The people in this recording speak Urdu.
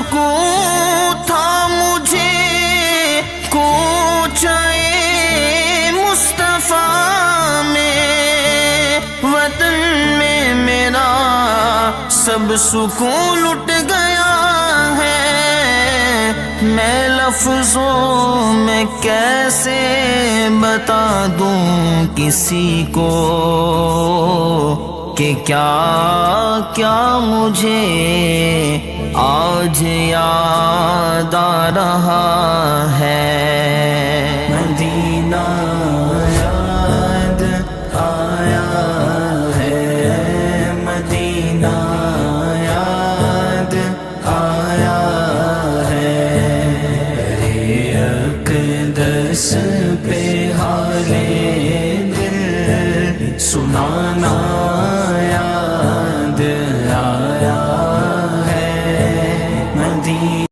سکون تھا مجھے کوچے مصطفیٰ میں، وطن میں میرا سب سکون لٹ گیا ہے، میں لفظوں میں کیسے بتا دوں کسی کو کہ کیا کیا مجھے آج یاد آ رہا ہے۔ مدینہ یاد آیا ہے، مدینہ یاد آیا ہے، اقدس پہ حالے